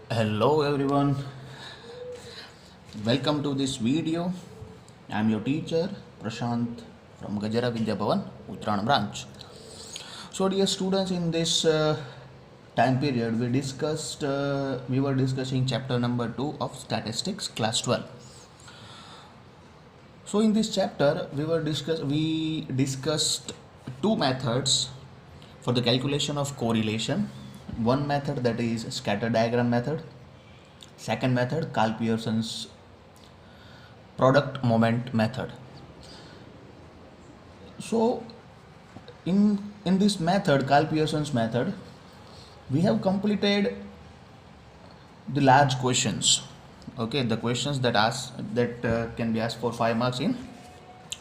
Hello everyone, welcome to this video. I am your teacher Prashant from Gajara Vidya Bhavan, Uttaran branch. So dear students, in this time period we were discussing chapter number 2 of statistics class 12. So in this chapter we discussed two methods for the calculation of correlation. One method, that is scatter diagram method. Second method, Karl Pearson's product moment method. So in this method, Karl Pearson's method, we have completed the large questions. Okay, the questions that can be asked for 5 marks in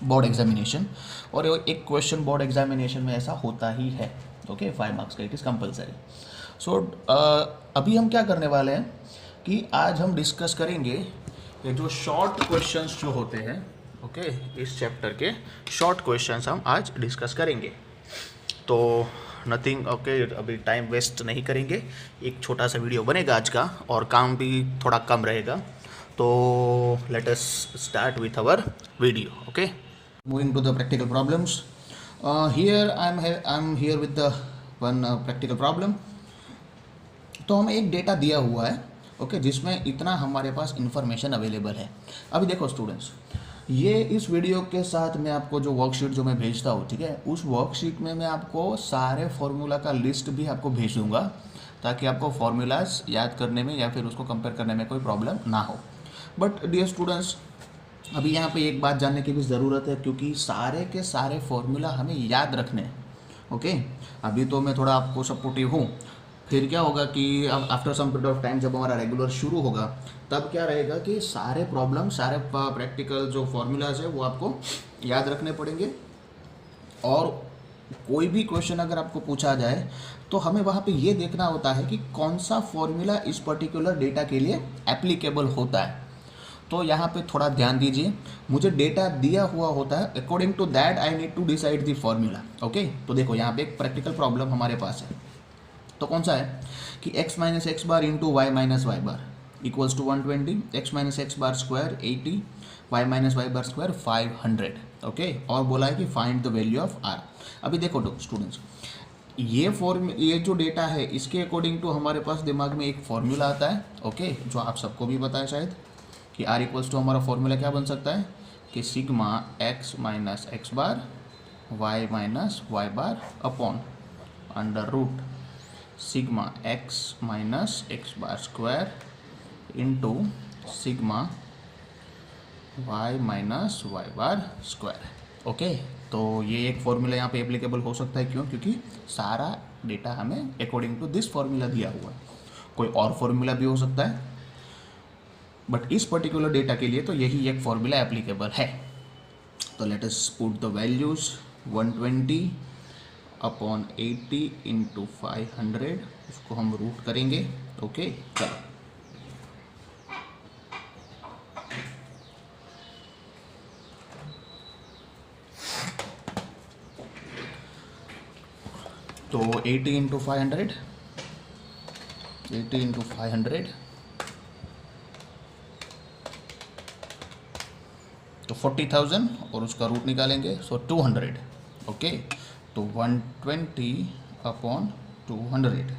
board examination, और एक question board examination में ऐसा होता ही है. Okay, 5 marks का, it is compulsory. सो अभी हम क्या करने वाले हैं कि आज हम डिस्कस करेंगे ये जो शॉर्ट क्वेश्चंस जो होते हैं. ओके, इस चैप्टर के शॉर्ट क्वेश्चंस हम आज डिस्कस करेंगे. तो नथिंग, ओके, अभी टाइम वेस्ट नहीं करेंगे. एक छोटा सा वीडियो बनेगा आज का और काम भी थोड़ा कम रहेगा. तो let us start with our video. Okay, moving to the practical problems. Here I'm here with the one practical problem. तो हमें एक डेटा दिया हुआ है, ओके, जिसमें इतना हमारे पास इंफॉर्मेशन अवेलेबल है. अभी देखो स्टूडेंट्स, ये इस वीडियो के साथ मैं आपको जो वर्कशीट जो मैं भेजता हूँ, ठीक है, उस वर्कशीट में मैं आपको सारे फार्मूला का लिस्ट भी आपको भेज दूँगा, ताकि आपको फार्मूलाज याद करने में या फिर उसको कंपेयर करने में कोई प्रॉब्लम ना हो. बट डियर स्टूडेंट्स, अभी यहाँ पे एक बात जानने की भी ज़रूरत है, क्योंकि सारे के सारे फॉर्मूला हमें याद रखने हैं. ओके, अभी तो मैं थोड़ा आपको सपोर्टिव हूँ. फिर क्या होगा कि after some period of time जब हमारा रेगुलर शुरू होगा, तब क्या रहेगा कि सारे प्रॉब्लम, सारे प्रैक्टिकल जो फॉर्मूलाज है वो आपको याद रखने पड़ेंगे. और कोई भी क्वेश्चन अगर आपको पूछा जाए तो हमें वहाँ पे ये देखना होता है कि कौन सा फॉर्मूला इस पर्टिकुलर डेटा के लिए एप्लीकेबल होता है. तो यहाँ पे थोड़ा ध्यान दीजिए, मुझे डेटा दिया हुआ होता है, according to that I need to decide the formula. Okay, तो देखो यहाँ पे एक प्रैक्टिकल प्रॉब्लम हमारे पास है. तो कौन सा है कि x minus X bar into Y minus Y bar equals to 120, x minus X bar square 80, वाई minus Y bar square 500. Okay, और बोला है कि find the value of r. अभी देखो स्टूडेंट्स, ये जो डेटा है इसके अकॉर्डिंग टू हमारे पास दिमाग में एक फॉर्मूला आता है. ओके, जो आप सबको भी पता है शायद, कि r इक्वल्स टू हमारा फॉर्मूला क्या बन सकता है कि sigma x minus X bar y minus Y bar upon under root sigma x minus X bar square into sigma y minus Y bar square. Okay, तो ये एक फॉर्मूला यहाँ पे एप्लीकेबल हो सकता है. क्यों? क्योंकि सारा डेटा हमें अकॉर्डिंग टू दिस फॉर्मूला दिया हुआ है. कोई और फॉर्मूला भी हो सकता है, बट इस पर्टिकुलर डेटा के लिए तो यही एक फॉर्मूला एप्लीकेबल है. तो let us put the values. 120 upon 80 into 500, उसको हम रूट करेंगे. ओके, चलो. तो 80 इंटू 500, 80 इंटू 500 तो 40,000, और उसका रूट निकालेंगे, सो 200. ओके, तो 120 अपॉन 200,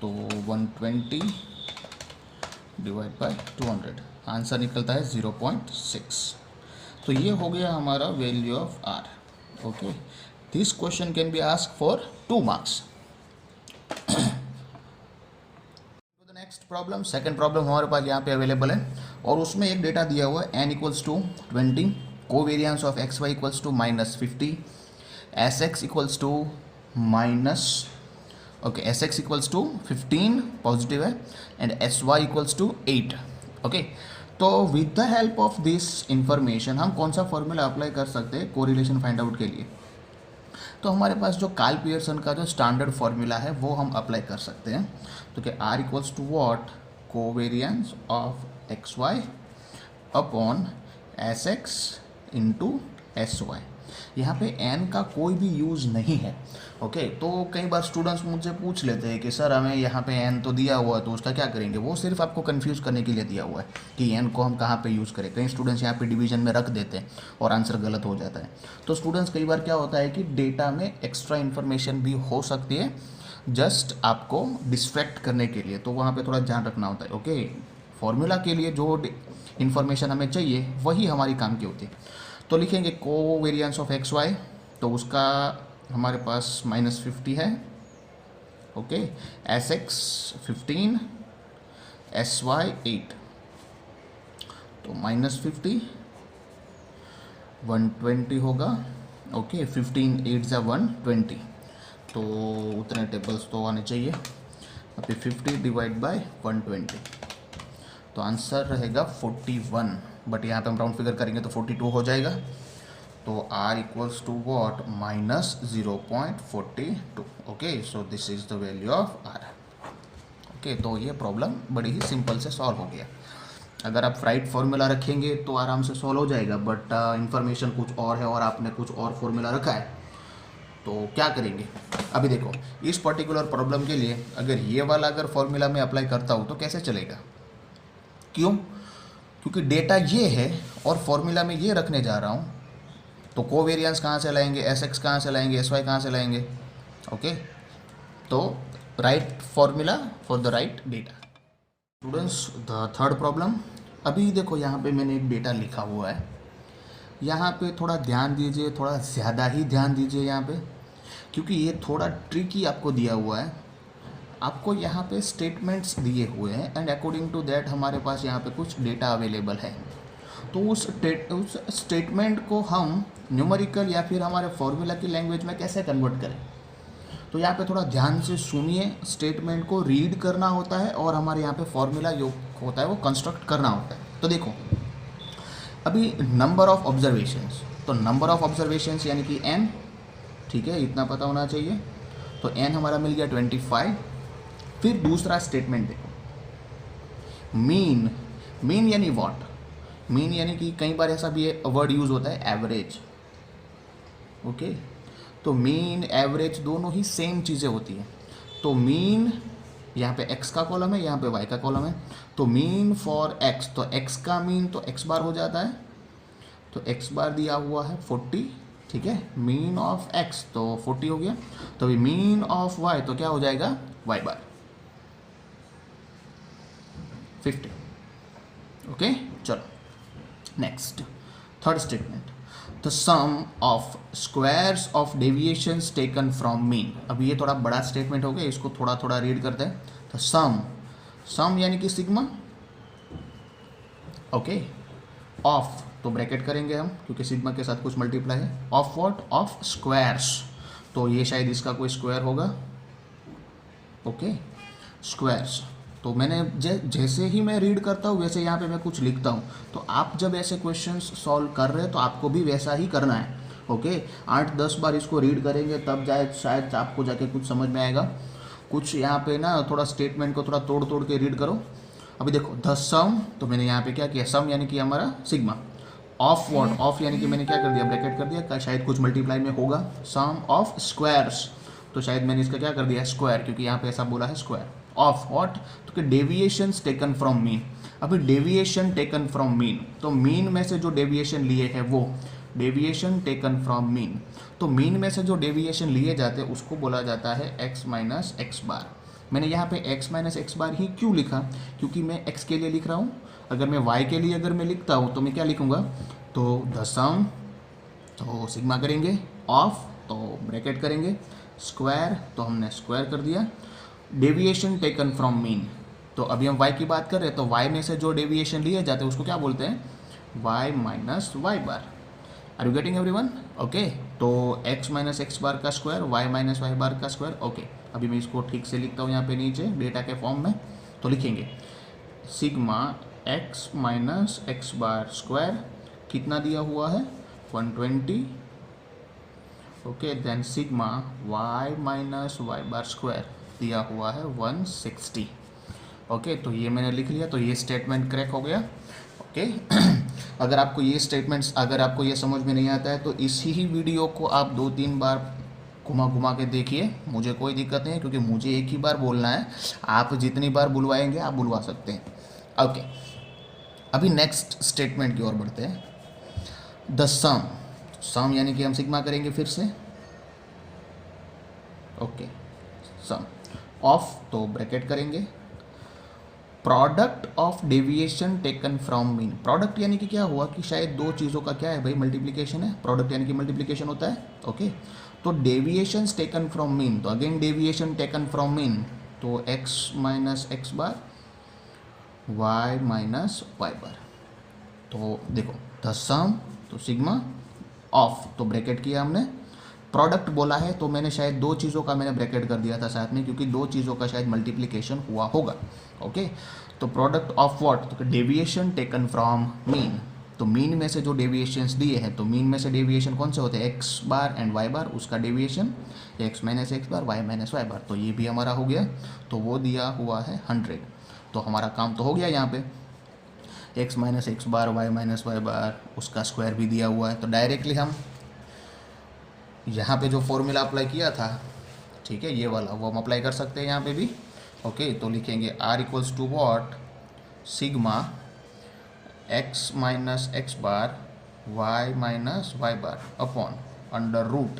तो 120 डिवाइड बाय 200, आंसर निकलता है 0.6. तो ये हो गया हमारा value of r. Okay, this question can be asked for 2 marks. Next problem, second problem हमारे पास यहाँ पे अवेलेबल है, और उसमें एक डेटा दिया हुआ है n equals to 20, covariance of X Y equals to -50, S X equals to minus, okay, S X equals to 15 positive है, and S Y equals to 8. Okay, तो with the help of this information हम कौन सा formula apply कर सकते हैं correlation find out के लिए. तो हमारे पास जो कार्ल पियर्सन का जो स्टैंडर्ड फॉर्मूला है वो हम अप्लाई कर सकते हैं. तो क्या r equals to what, covariance of X Y upon S X into S Y. यहाँ पे एन का कोई भी यूज़ नहीं है। ओके, तो कई बार स्टूडेंट्स मुझसे पूछ लेते हैं कि सर हमें यहाँ पे एन तो दिया हुआ है तो उसका क्या करेंगे। वो सिर्फ आपको कंफ्यूज करने के लिए दिया हुआ है कि एन को हम कहाँ पे यूज़ करें। कई स्टूडेंट्स यहाँ पे डिवीजन में रख देते हैं और आंसर गलत हो जाता है। तो स्टूडेंट्स कई बार क्या होता है कि डेटा में एक्स्ट्रा इन्फॉर्मेशन भी हो सकती है जस्ट आपको डिस्ट्रैक्ट करने के लिए, तो वहाँ पे थोड़ा ध्यान रखना होता है। ओके, फॉर्मूला के लिए जो इन्फॉर्मेशन हमें चाहिए वही हमारी काम की होती है। तो लिखेंगे कोवेरिएंस ऑफ एक्स वाई, तो उसका हमारे पास -50 है। Okay, S X 15, S Y 8, तो -50 120 होगा। ओके, 15 8 ज़ा 120, तो उतने टेबल्स तो आने चाहिए। अभी 50 डिवाइड बाय 120, तो आंसर रहेगा 41, बट यहाँ पे हम राउंड फिगर करेंगे तो 42 हो जाएगा। तो r equals to what -0.42। Okay, so this is the value of r। Okay, तो ये प्रॉब्लम बड़ी ही सिंपल से सॉल्व हो गया। अगर आप राइट फॉर्मूला रखेंगे तो आराम से सॉल्व हो जाएगा, बट इन्फॉर्मेशन कुछ और है और आपने कुछ और फॉर्मूला रखा है, तो क्या करेंगे। अभी देखो, इस पर्टिकुलर प्रॉब्लम के लिए अगर ये वाला अगर फॉर्मूला मैं अप्लाई करता हूँ तो कैसे चलेगा। क्यों? क्योंकि डेटा ये है और फॉर्मूला में ये रखने जा रहा हूँ, तो कोवेरिएंस कहाँ से लाएंगे, एस एक्स कहाँ से लाएंगे, एस वाई कहाँ से लाएंगे। ओके, तो right formula for the right data. Students, the third problem. अभी देखो यहाँ पे मैंने एक डेटा लिखा हुआ है, यहाँ पे थोड़ा ध्यान दीजिए, थोड़ा ज़्यादा ही ध्यान दीजिए यहाँ पे, क्योंकि ये थोड़ा ट्रिकी आपको दिया हुआ है। आपको यहाँ पे स्टेटमेंट्स दिए हुए हैं एंड अकॉर्डिंग टू दैट हमारे पास यहाँ पे कुछ डेटा अवेलेबल है। तो उस स्टेटमेंट को हम न्यूमेरिकल या फिर हमारे फॉर्मूला की लैंग्वेज में कैसे कन्वर्ट करें। तो यहाँ पे थोड़ा ध्यान से सुनिए, स्टेटमेंट को रीड करना होता है और हमारे यहाँ पे फॉर्मूला जो होता है वो कंस्ट्रक्ट करना होता है। तो देखो, अभी नंबर ऑफ ऑब्जर्वेशंस, तो नंबर ऑफ ऑब्जर्वेशंस यानी कि n, ठीक है, इतना पता होना चाहिए। तो n हमारा मिल गया 25। फिर दूसरा स्टेटमेंट देखो, मीन। मीन यानी व्हाट? मीन यानी कि कई बार ऐसा भी वर्ड यूज़ होता है एवरेज। ओके, तो मीन एवरेज दोनों ही सेम चीज़ें होती हैं। तो मीन यहाँ पे x का कॉलम है, यहाँ पे y का कॉलम है, तो मीन फॉर x, तो x का मीन तो x बार हो जाता है, तो x बार दिया हुआ है 40, ठीक है। मीन ऑफ x तो 40 हो गया, तो अभी मीन ऑफ y तो क्या हो जाएगा, y बार 50। ओके, चलो next, third statement, the sum of squares of deviations taken from mean. अब ये थोड़ा बड़ा स्टेटमेंट हो गया, इसको थोड़ा थोड़ा रीड करते हैं। तो सम यानी कि सिग्मा। ओके, ऑफ तो ब्रैकेट करेंगे हम क्योंकि सिग्मा के साथ कुछ मल्टीप्लाई है। Of what? ऑफ स्क्वायर्स, तो ये शायद इसका कोई स्क्वायर होगा। ओके, स्क्वायर्स, तो मैंने जैसे ही मैं रीड करता हूँ वैसे यहाँ पे मैं कुछ लिखता हूँ। तो आप जब ऐसे क्वेश्चंस सॉल्व कर रहे हैं तो आपको भी वैसा ही करना है। ओके, 8-10 बार इसको रीड करेंगे तब शायद आपको जाके कुछ समझ में आएगा। कुछ यहाँ पे ना थोड़ा स्टेटमेंट को थोड़ा तोड़ तोड़ के रीड करो। अभी देखो, द सम, तो मैंने यहाँ पे क्या किया, सम यानी कि हमारा सिग्मा। Of what? ऑफ यानी कि मैंने क्या कर दिया, ब्रैकेट कर दिया, शायद कुछ मल्टीप्लाई में होगा। सम ऑफ स्क्वायर्स, तो शायद मैंने इसका क्या कर दिया, स्क्वायर, क्योंकि यहाँ पे ऐसा बोला है स्क्वायर। Of what? तो कि डेविएशंस टेकन फ्रॉम मीन। अभी डेविएशन टेकन फ्रॉम मीन, तो मीन में से जो डेविएशन लिए है वो डेविएशन टेकन फ्रॉम मीन। तो मीन में से जो डेविएशन लिए जाते हैं उसको बोला जाता है x माइनस एक्स बार। मैंने यहाँ पे x माइनस एक्स बार ही क्यों लिखा, क्योंकि मैं x के लिए लिख रहा हूँ। अगर मैं y के लिए अगर मैं लिखता हूँ तो मैं क्या लिखूँगा, तो द सम, तो सिग्मा करेंगे, ऑफ तो ब्रैकेट करेंगे, स्क्वायर तो हमने स्क्वायर कर दिया, डेविएशन टेकन फ्रॉम मीन। तो अभी हम y की बात कर रहे हैं, तो y में से जो डेविएशन लिए जाते हैं उसको क्या बोलते हैं, y minus Y bar. Are you getting everyone? Okay, तो x माइनस एक्स बार का square, y minus Y bar का स्क्वायर। ओके, अभी मैं इसको ठीक से लिखता हूँ यहाँ पे नीचे डेटा के फॉर्म में। तो लिखेंगे sigma x minus X bar square, कितना दिया हुआ है, 120। Okay, then sigma y minus Y bar square दिया हुआ है 160। ओके, तो ये मैंने लिख लिया, तो ये स्टेटमेंट क्रैक हो गया। ओके, अगर आपको ये स्टेटमेंट्स, अगर आपको ये समझ में नहीं आता है तो इसी ही वीडियो को आप 2-3 बार घुमा घुमा के देखिए, मुझे कोई दिक्कत नहीं है, क्योंकि मुझे एक ही बार बोलना है। आप जितनी बार बुलवाएंगे आप बुलवा सकते हैं। ओके, अभी नेक्स्ट स्टेटमेंट की ओर बढ़ते हैं। द सम, सम यानी कि हम सिग्मा करेंगे फिर से। ओके, सम ऑफ, तो ब्रैकेट करेंगे, product of deviation taken from mean. Product यानी कि क्या हुआ कि शायद दो चीज़ों का क्या है भाई, मल्टीप्लिकेशन है। प्रोडक्ट यानी कि मल्टीप्लिकेशन होता है। ओके, तो डेविएशन टेकन फ्रॉम मीन, तो again deviation taken from mean, तो x minus X bar, y minus Y बार। तो देखो द सम, तो सिग्मा ऑफ, तो ब्रैकेट किया हमने, प्रोडक्ट बोला है तो मैंने शायद दो चीज़ों का मैंने ब्रैकेट कर दिया था साथ में, क्योंकि दो चीज़ों का शायद मल्टीप्लिकेशन हुआ होगा। ओके, तो प्रोडक्ट ऑफ व्हाट, तो डेविएशन टेकन फ्रॉम मीन, तो मीन में से जो डेविएशंस दिए हैं, तो मीन में से डेविएशन कौन से होते हैं, एक्स बार एंड वाई बार, उसका deviation x minus X bar, Y minus Y बार, तो ये भी हमारा हो गया। तो वो दिया हुआ है 100, तो हमारा काम तो हो गया यहाँ पे। X minus X bar, Y minus Y बार, उसका स्क्वायर भी दिया हुआ है, तो डायरेक्टली हम यहाँ पे जो फॉर्मूला अप्लाई किया था, ठीक है, ये वाला, वो हम अप्लाई कर सकते हैं यहाँ पे भी। ओके, तो लिखेंगे r equals to what, sigma x minus X bar, y minus Y bar upon under root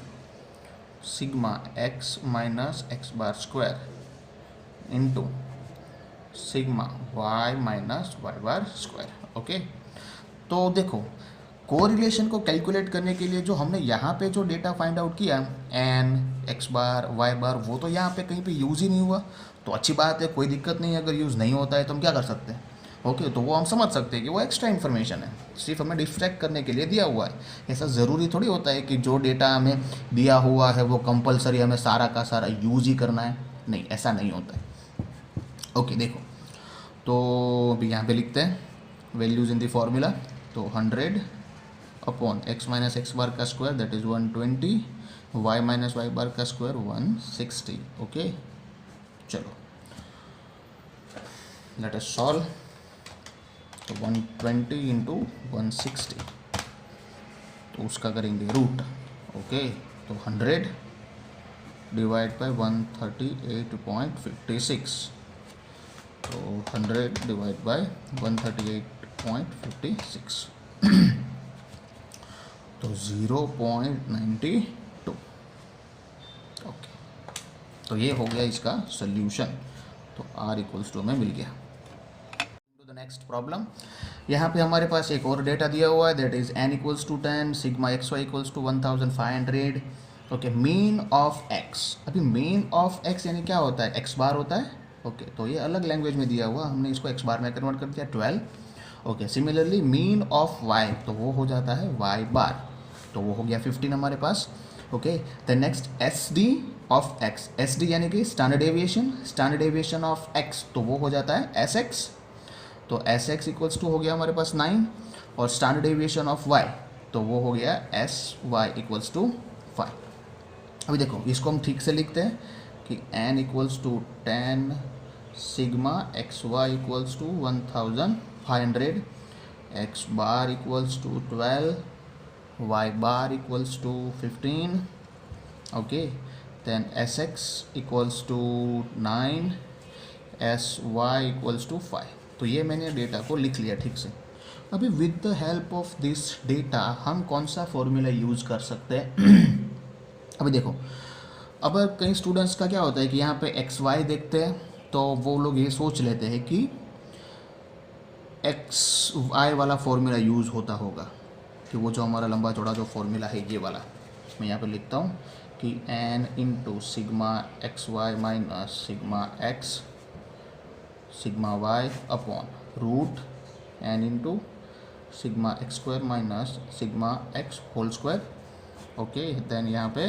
sigma x minus X bar square into sigma y minus Y bar square. Okay, तो देखो correlation को calculate करने के लिए जो हमने यहाँ पे जो डेटा फाइंड आउट किया, N x bar Y bar, वो तो यहाँ पे कहीं पे यूज़ ही नहीं हुआ, तो अच्छी बात है, कोई दिक्कत नहीं है। अगर यूज़ नहीं होता है तो हम क्या कर सकते हैं, ओके, तो वो हम समझ सकते हैं कि वो एक्स्ट्रा इन्फॉर्मेशन है, सिर्फ हमें डिस्ट्रैक्ट करने के लिए दिया हुआ है। ऐसा ज़रूरी थोड़ी होता है कि जो डेटा हमें दिया हुआ है वो कंपलसरी हमें सारा का सारा यूज़ ही करना है, नहीं, ऐसा नहीं होता है। ओके, देखो, तो अभी यहाँ पे लिखते हैं वैल्यूज़ इन द फॉर्मूला, तो 100 upon X minus X bar का square that is 120, Y minus Y bar का स्क्वायर 160। ओके, चलो लेट अस सॉल्व। तो 120 इंटू 160, तो उसका करेंगे रूट। ओके, तो 100 डिवाइड बाई 138.56, तो 100 डिवाइड बाई 138.56 तो 0.92। ओके, तो ये हो गया इसका सोल्यूशन, तो r इक्वल्स टू हमें मिल गया। टू द नेक्स्ट प्रॉब्लम, यहाँ पे हमारे पास एक और डेटा दिया हुआ है, that is n equals to 10, sigma X Y equals to 1500। Okay, mean of x, अभी मीन ऑफ x यानी क्या होता है, x बार होता है। ओके, तो ये अलग लैंग्वेज में दिया हुआ, हमने इसको x बार में कन्वर्ट कर दिया 12। Okay, similarly mean of y, तो वो हो जाता है y बार, तो वो हो गया 15 हमारे पास। Okay, the next S D of X, S D यानी कि standard deviation, standard deviation of X, तो वो हो जाता है एस एक्स, तो एस एक्स इक्वल्स टू हो गया हमारे पास 9, और स्टैंडर्ड डेविएशन ऑफ वाई, तो वो हो गया एस वाई इक्वल्स टू 5। अभी देखो इसको हम ठीक से लिखते हैं कि n equals to 10 sigma X Y equals to 1500, X bar equals to 12, y bar equals to 15, okay, then sx equals to 9, sy equals to 5। तो ये मैंने डेटा को लिख लिया ठीक से। अभी with the help of this data हम कौन सा फॉर्मूला यूज़ कर सकते हैं अभी देखो, अब कई स्टूडेंट्स का क्या होता है कि यहाँ पे एक्स वाई देखते हैं तो वो लोग ये सोच लेते हैं कि एक्स वाई वाला फॉर्मूला यूज़ होता होगा, कि वो जो हमारा लंबा चौड़ा जो फॉर्मूला है ये वाला, मैं यहाँ पे लिखता हूँ कि n into sigma X Y minus sigma X sigma Y upon root n into sigma X square minus sigma X whole square. Okay, then यहाँ पे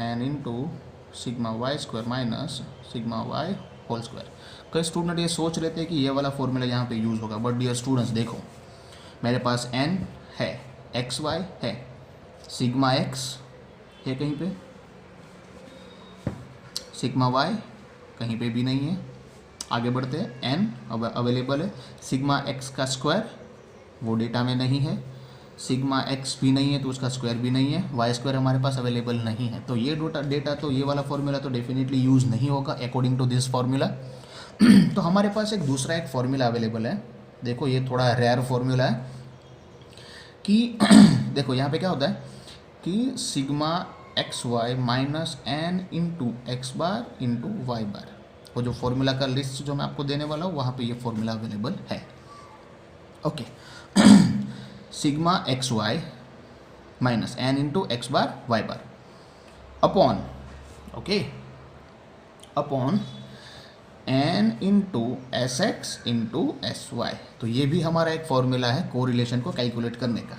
n into sigma Y square minus sigma Y whole square. कई student ये सोच लेते हैं कि ये वाला फॉर्मूला यहाँ पे यूज़ होगा, बट डियर स्टूडेंट्स देखो, मेरे पास n है, एक्स वाई है, सिग्मा एक्स है कहीं पे, सिग्मा वाई कहीं पे भी नहीं है। आगे बढ़ते हैं, एन अब अवेलेबल है, सिग्मा एक्स का स्क्वायर वो डेटा में नहीं है, सिग्मा एक्स भी नहीं है तो उसका स्क्वायर भी नहीं है, वाई स्क्वायर हमारे पास अवेलेबल नहीं है, तो ये डेटा तो ये वाला फॉर्मूला तो डेफिनेटली यूज़ नहीं होगा अकॉर्डिंग टू दिस फॉर्मूला। तो हमारे पास एक दूसरा एक फॉर्मूला अवेलेबल है, देखो ये थोड़ा रेयर फॉर्मूला है कि देखो यहाँ पे क्या होता है कि sigma X Y minus N into X bar into Y bar, वो जो फॉर्मूला का लिस्ट जो मैं आपको देने वाला हूँ वहाँ पे ये फॉर्मूला अवेलेबल है। Okay, sigma X Y minus N into X bar Y bar upon, okay, upon N into S X into S Y. तो ये भी हमारा एक फॉर्मूला है कोरिलेशन को कैलकुलेट करने का।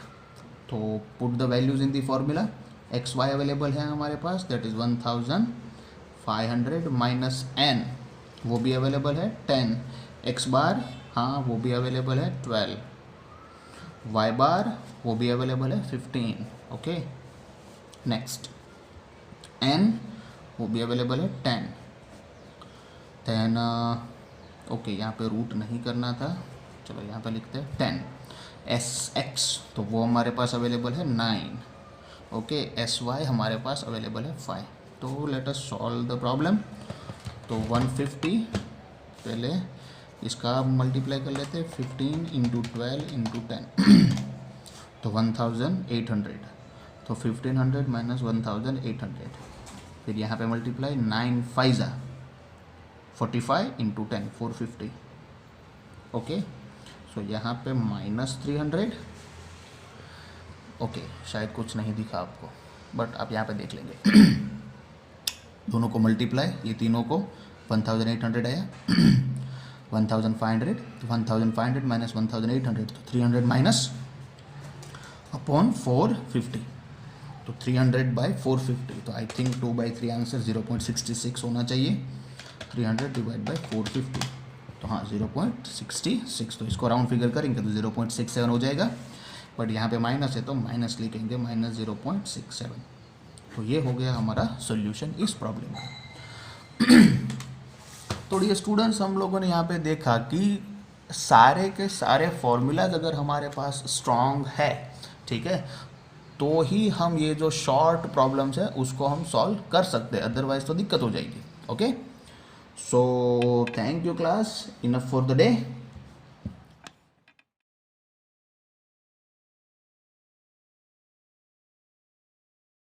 तो put the values in the formula, X Y available है हमारे पास, दैट इज़ 1500 माइनस एन, वो भी अवेलेबल है 10, एक्स बार हाँ वो भी अवेलेबल है 12, वाई बार वो भी अवेलेबल है 15, ओके। नेक्स्ट एन वो भी अवेलेबल है 10, देन ओके यहाँ पे रूट नहीं करना था, चलो यहाँ पे लिखते हैं 10, एस एक्स तो वो हमारे पास अवेलेबल है 9, ओके, एस वाई हमारे पास अवेलेबल है 5। तो let us solve the problem. तो 150 पहले इसका मल्टीप्लाई कर लेते हैं, 15 इंटू 12 इंटू 10 तो 1800, तो 1500 माइनस 1800, फिर यहाँ पे मल्टीप्लाई 9 5 45 इंटू 10 450, ओके। सो यहाँ पे माइनस 300, ओके, शायद कुछ नहीं दिखा आपको बट आप यहाँ पे देख लेंगे। दोनों को मल्टीप्लाई, ये तीनों को 1800 आया 1500, तो 1500 माइनस 1800 तो 300 माइनस अपॉन 450, तो 300 बाई 450, तो आई थिंक 2/3 आंसर 0.66 होना चाहिए, 300 डिवाइड बाई 450, तो हाँ 0.66, तो इसको राउंड फिगर करेंगे तो 0.67 हो जाएगा, बट यहाँ पे माइनस है तो माइनस लिखेंगे, माइनस 0.67। तो ये हो गया हमारा सॉल्यूशन इस प्रॉब्लम का। तो ये स्टूडेंट्स हम लोगों ने यहाँ पे देखा कि सारे के सारे फॉर्मूलाज अगर हमारे पास स्ट्रॉन्ग है, ठीक है, तो ही हम ये जो शॉर्ट प्रॉब्लम्स है उसको हम सॉल्व कर सकते हैं, अदरवाइज तो दिक्कत हो जाएगी। Okay, so thank you class, enough for the day.